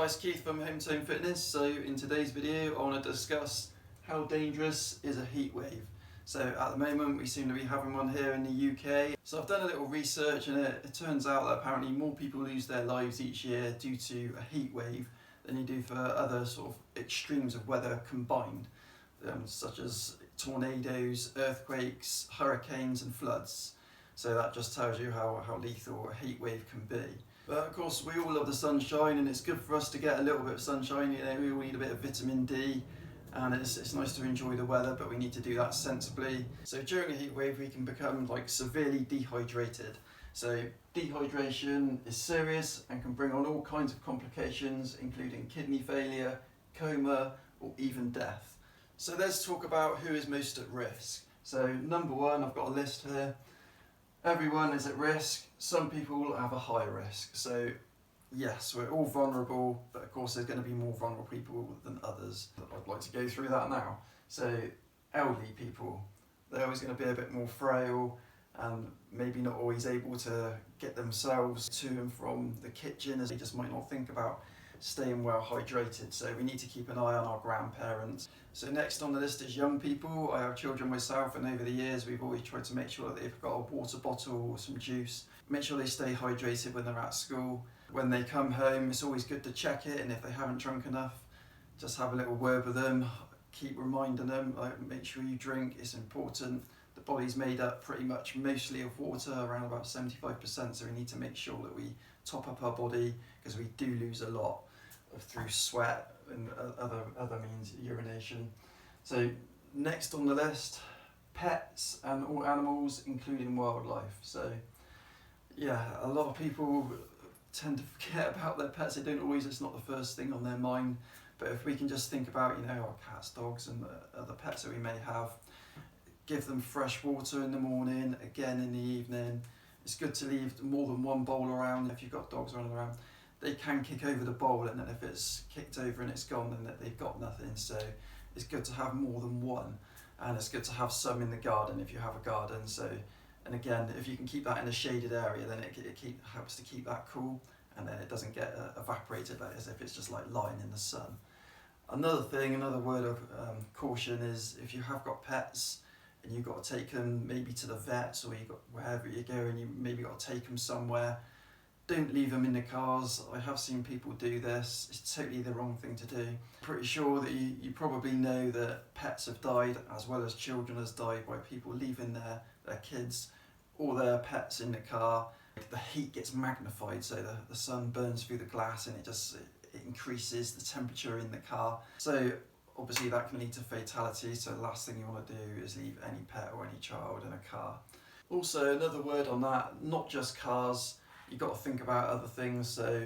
Hi, it's Keith from Home Fitness. So in today's video I want to discuss how dangerous is a heat wave. So at the moment we seem to be having one here in the UK. So I've done a little research and it turns out that apparently more people lose their lives each year due to a heat wave than you do for other sort of extremes of weather combined, such as tornadoes, earthquakes, hurricanes and floods. So that just tells you how lethal a heat wave can be. But of course we all love the sunshine and it's good for us to get a little bit of sunshine. You know, we all need a bit of vitamin D and it's nice to enjoy the weather, but we need to do that sensibly. So during a heat wave we can become severely dehydrated. So dehydration is serious and can bring on all kinds of complications, including kidney failure, coma or even death. So let's talk about who is most at risk. So number one, I've got a list here. Everyone is at risk. Some people have a high risk. So yes, we're all vulnerable, but of course there's going to be more vulnerable people than others. I'd like to go through that now. So elderly people, they're always going to be a bit more frail and maybe not always able to get themselves to and from the kitchen, as they just might not think about staying well hydrated. So we need to keep an eye on our grandparents. So next on the list is young people. I have children myself and over the years we've always tried to make sure that they've got a water bottle or some juice. Make sure they stay hydrated when they're at school. When they come home it's always good to check it, and if they haven't drunk enough, just have a little word with them. Keep reminding them, make sure you drink, it's important. The body's made up pretty much mostly of water, around about 75%, so we need to make sure that we top up our body because we do lose a lot through sweat and other means, urination. So next on the list, pets and all animals, including wildlife. So yeah, a lot of people tend to forget about their pets. They don't always, it's not the first thing on their mind, but if we can just think about, you know, our cats, dogs and other pets that we may have, give them fresh water in the morning, again in the evening. It's good to leave more than one bowl around. If you've got dogs running around, they can kick over the bowl, and then if it's kicked over and it's gone, then they've got nothing. So it's good to have more than one, and it's good to have some in the garden if you have a garden. So, and again, if you can keep that in a shaded area, then it helps to keep that cool, and then it doesn't get evaporated as if it's just like lying in the sun. Another thing, another word of caution is if you have got pets and you've got to take them maybe to the vets, or you got wherever you go and you maybe got to take them somewhere, don't leave them in the cars. I have seen people do this. It's totally the wrong thing to do. Pretty sure that you probably know that pets have died as well as children has died by people leaving their kids or their pets in the car. The heat gets magnified, so the sun burns through the glass and it increases the temperature in the car. So obviously that can lead to fatality, so the last thing you want to do is leave any pet or any child in a car. Also, another word on that, not just cars, you've got to think about other things. So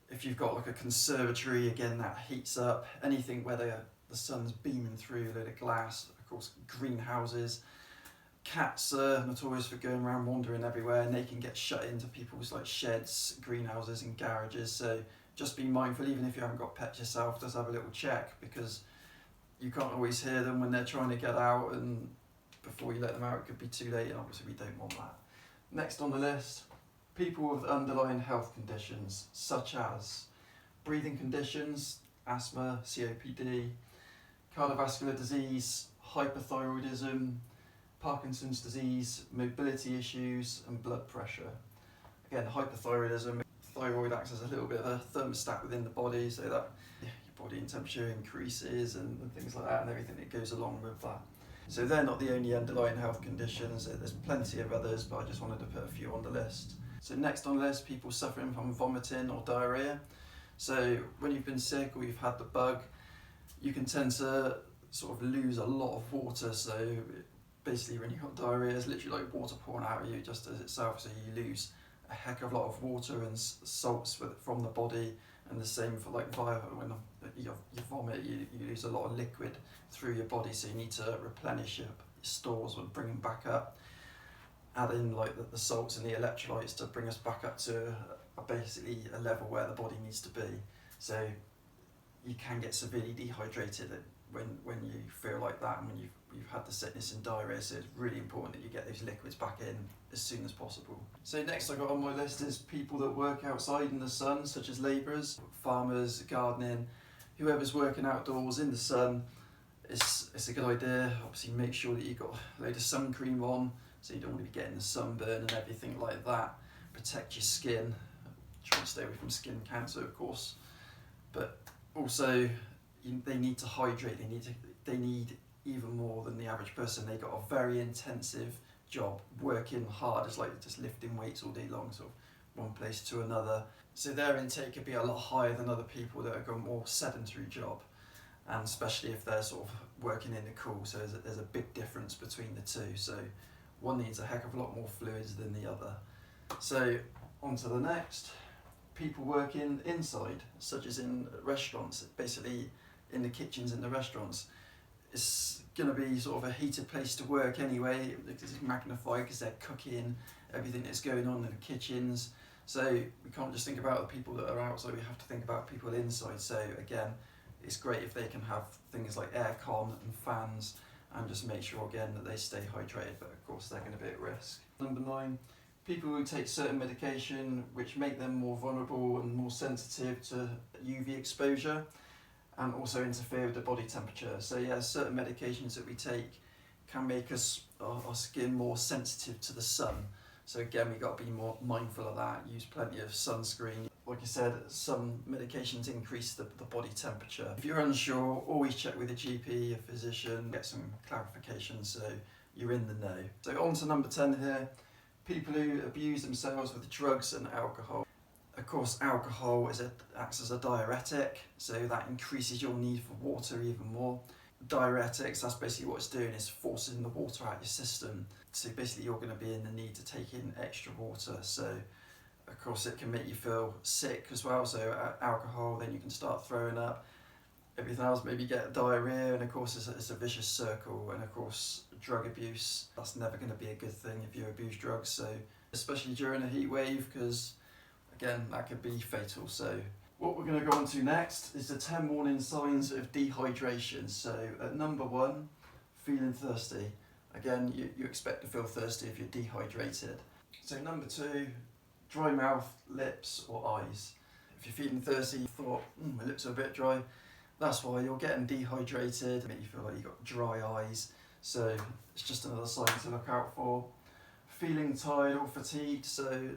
if you've got like a conservatory, again that heats up. Anything where the sun's beaming through a load of glass, of course greenhouses. Cats are notorious for going around wandering everywhere, and they can get shut into people's sheds, greenhouses and garages. So just be mindful, even if you haven't got pets yourself, just have a little check, because you can't always hear them when they're trying to get out, and before you let them out it could be too late, and obviously we don't want that. Next on the list, people with underlying health conditions such as breathing conditions, asthma, COPD, cardiovascular disease, hyperthyroidism, Parkinson's disease, mobility issues and blood pressure. Again, hyperthyroidism, thyroid acts as a little bit of a thermostat within the body, so that your body temperature increases and things like that, and everything that goes along with that. So they're not the only underlying health conditions, there's plenty of others, but I just wanted to put a few on the list. So next on the list, people suffering from vomiting or diarrhea. So when you've been sick or you've had the bug, you can tend to sort of lose a lot of water. So basically when you've got diarrhea, it's literally like water pouring out of you just as itself, so you lose a heck of a lot of water and salts from the body, and the same for when you vomit, you lose a lot of liquid through your body, so you need to replenish your stores and bring them back up. Add in the salts and the electrolytes to bring us back up to basically a level where the body needs to be. So you can get severely dehydrated when you feel like that and when you've had the sickness and diarrhea, so it's really important that you get those liquids back in as soon as possible. So next I got on my list is people that work outside in the sun, such as labourers, farmers, gardening, whoever's working outdoors in the sun. It's a good idea. Obviously make sure that you've got a load of sun cream on, so you don't want to be getting the sunburn and everything like that. Protect your skin, try to stay away from skin cancer of course, but also they need to hydrate. They need even more than the average person. They got a very intensive job, working hard. It's like just lifting weights all day long, sort of one place to another. So their intake could be a lot higher than other people that have got a more sedentary job, and especially if they're sort of working in the cool. So there's a big difference between the two. So one needs a heck of a lot more fluids than the other. So on to the next. People working inside, such as in restaurants, basically in the kitchens in the restaurants. It's going to be sort of a heated place to work anyway, because it's magnified because they're cooking everything that's going on in the kitchens. So we can't just think about the people that are outside, we have to think about people inside. So again, it's great if they can have things like aircon and fans, and just make sure again that they stay hydrated, but of course they're going to be at risk. Number 9, people who take certain medication which make them more vulnerable and more sensitive to UV exposure, and also interfere with the body temperature. So yeah, certain medications that we take can make our skin more sensitive to the sun. So again, we've got to be more mindful of that, use plenty of sunscreen. Like I said, some medications increase the body temperature. If you're unsure, always check with a GP, a physician, get some clarification so you're in the know. So on to number 10 here, people who abuse themselves with drugs and alcohol. Of course, alcohol acts as a diuretic, so that increases your need for water even more. Diuretics, that's basically what it's doing, is forcing the water out of your system. So basically you're going to be in the need to take in extra water. So of course it can make you feel sick as well. So alcohol, then you can start throwing up. Everything else, maybe get diarrhea, and of course it's a vicious circle. And of course drug abuse, that's never going to be a good thing if you abuse drugs. So especially during a heat wave, because again, that could be fatal. So what we're going to go on to next is the 10 warning signs of dehydration. So at number 1, feeling thirsty. Again, you expect to feel thirsty if you're dehydrated. So number 2, dry mouth, lips or eyes. If you're feeling thirsty, you thought, my lips are a bit dry, that's why you're getting dehydrated. Make you feel like you've got dry eyes. So it's just another sign to look out for. Feeling tired or fatigued. So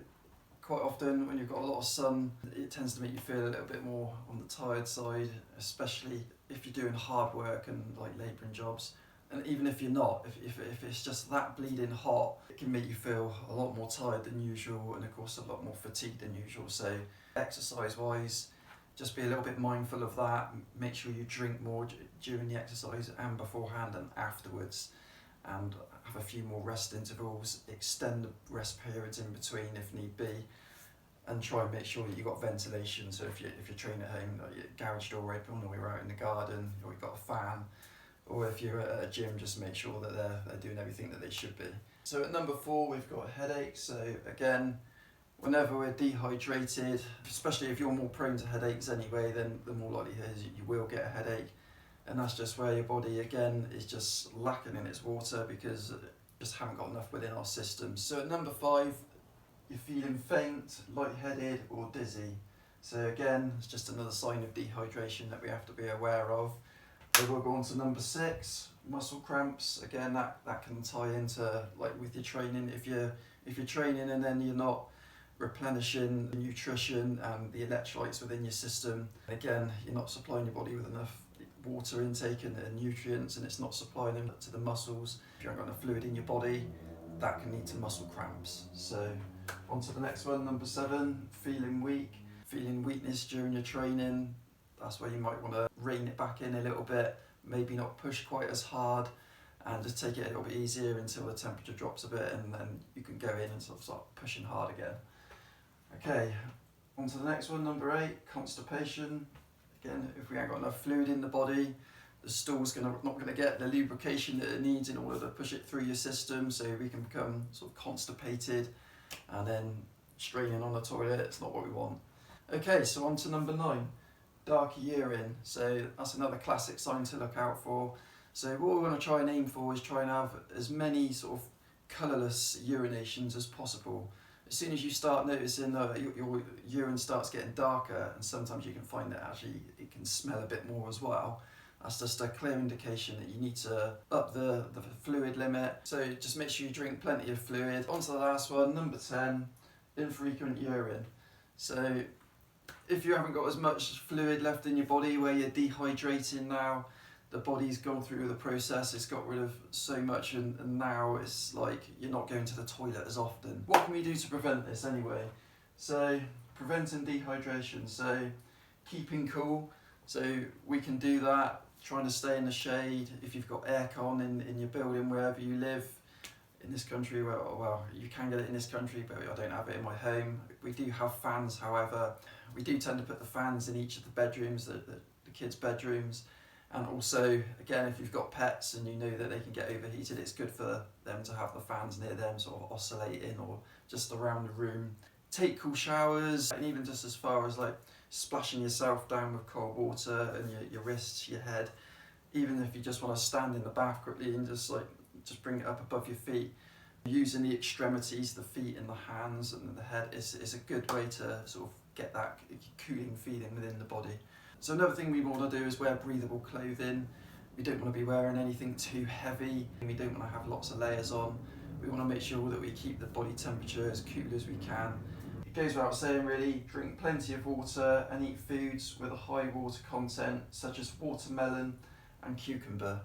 quite often when you've got a lot of sun, it tends to make you feel a little bit more on the tired side, especially if you're doing hard work and like labouring jobs. And even if you're not, if it's just that bleeding hot, it can make you feel a lot more tired than usual, and of course a lot more fatigued than usual. So exercise wise, just be a little bit mindful of that. Make sure you drink more during the exercise and beforehand and afterwards, and have a few more rest intervals, extend the rest periods in between if need be, and try and make sure that you've got ventilation. So if you're training at home, like your garage door open, or you're out in the garden, or you've got a fan, or if you're at a gym, just make sure that they're doing everything that they should be. So at number 4, we've got headaches. So again, whenever we're dehydrated, especially if you're more prone to headaches anyway, then the more likely it is you will get a headache. And that's just where your body, again, is just lacking in its water because it just haven't got enough within our system. So at number 5, you're feeling faint, lightheaded or dizzy. So again, it's just another sign of dehydration that we have to be aware of. So we'll go on to number 6, muscle cramps. Again, that can tie into like with your training. If you're training and then you're not replenishing the nutrition and the electrolytes within your system, again, you're not supplying your body with enough water intake and nutrients, and it's not supplying them to the muscles. If you haven't got enough fluid in your body, that can lead to muscle cramps. So on to the next one, number 7, feeling weak. Feeling weakness during your training, that's where you might want to rein it back in a little bit, maybe not push quite as hard, and just take it a little bit easier until the temperature drops a bit, and then you can go in and sort of start pushing hard again. Okay, on to the next one, number 8, constipation. Again, if we haven't got enough fluid in the body, the stool's not going to get the lubrication that it needs in order to push it through your system, so we can become sort of constipated and then straining on the toilet. It's not what we want. Okay, so on to number 9, darker urine, so that's another classic sign to look out for. So what we want to try and aim for is try and have as many sort of colourless urinations as possible. As soon as you start noticing that your urine starts getting darker, and sometimes you can find that actually it can smell a bit more as well, that's just a clear indication that you need to up the fluid limit. So just make sure you drink plenty of fluid. On to the last one, number 10, infrequent urine. So if you haven't got as much fluid left in your body where you're dehydrating now, the body's gone through the process, it's got rid of so much, and now it's like you're not going to the toilet as often. What can we do to prevent this anyway? So preventing dehydration, so keeping cool. So we can do that, trying to stay in the shade. If you've got aircon in your building, wherever you live, in this country, well, you can get it in this country, but I don't have it in my home. We do have fans, however. We do tend to put the fans in each of the bedrooms, the kids' bedrooms. And also, again, if you've got pets and you know that they can get overheated, it's good for them to have the fans near them, sort of oscillating or just around the room. Take cool showers, and even just as far as like splashing yourself down with cold water and your wrists, your head. Even if you just want to stand in the bath quickly and just bring it up above your feet. Using the extremities, the feet and the hands and the head is a good way to sort of get that cooling feeling within the body. So another thing we want to do is wear breathable clothing. We don't want to be wearing anything too heavy. We don't want to have lots of layers on. We want to make sure that we keep the body temperature as cool as we can. It goes without saying really, drink plenty of water and eat foods with a high water content such as watermelon and cucumber.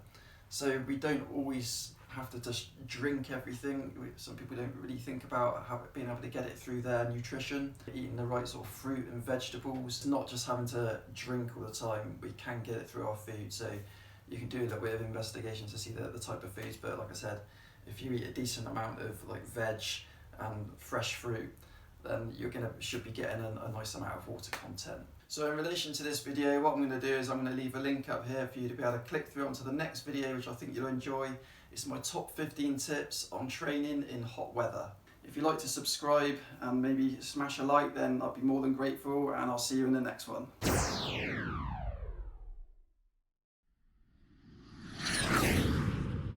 So we don't always have to just drink everything. Some people don't really think about being able to get it through their nutrition. Eating the right sort of fruit and vegetables, not just having to drink all the time. We can get it through our food, so you can do a little bit of investigation to see the type of foods. But like I said, if you eat a decent amount of like veg and fresh fruit, then should be getting a nice amount of water content. So in relation to this video, what I'm going to do is I'm going to leave a link up here for you to be able to click through onto the next video, which I think you'll enjoy. It's my top 15 tips on training in hot weather. If you'd like to subscribe and maybe smash a like, then I'd be more than grateful, and I'll see you in the next one.